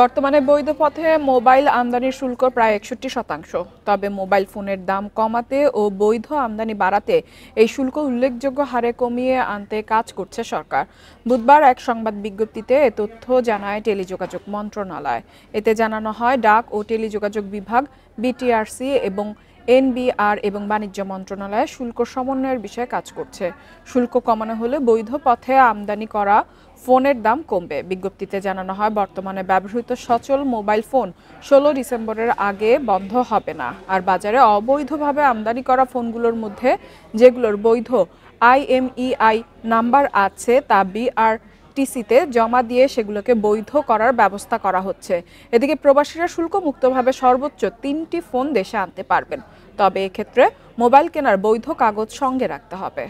বর্তমানে বৈধ পথে মোবাইল আমদানির শুল্ক প্রায় ৬১%। তবে মোবাইল ফোনের দাম কমাতে ও বৈধ আমদানি বাড়াতে এই শুল্ক উল্লেখযোগ্য হারে কমিয়ে আনতে কাজ করছে সরকার। বুধবার এক সংবাদ বিজ্ঞপ্তিতে এ তথ্য জানায় টেলিযোগাযোগ মন্ত্রণালয়। এতে জানানো হয়, ডাক ও টেলিযোগাযোগ বিভাগ, বিটিআরসি এবং এনবিআর এবং বাণিজ্য মন্ত্রণালয় শুল্ক সমন্বয়ের বিষয়ে কাজ করছে। শুল্ক কমানো হলে বৈধ পথে আমদানি করা ফোনের দাম কমবে। বিজ্ঞপ্তিতে জানানো হয়, বর্তমানে ব্যবহৃত সচল মোবাইল ফোন ১৬ ডিসেম্বরের আগে বন্ধ হবে না। আর বাজারে অবৈধভাবে আমদানি করা ফোনগুলোর মধ্যে যেগুলোর বৈধ IMEI নাম্বার আছে তা বিআরটিসিতে জমা দিয়ে সেগুলোকে বৈধ করার ব্যবস্থা করা হচ্ছে। এদিকে প্রবাসীরা শুল্ক মুক্তভাবে সর্বোচ্চ ৩টি ফোন দেশে আনতে পারবেন। তবে এক্ষেত্রে মোবাইল কেনার বৈধ কাগজ সঙ্গে রাখতে হবে।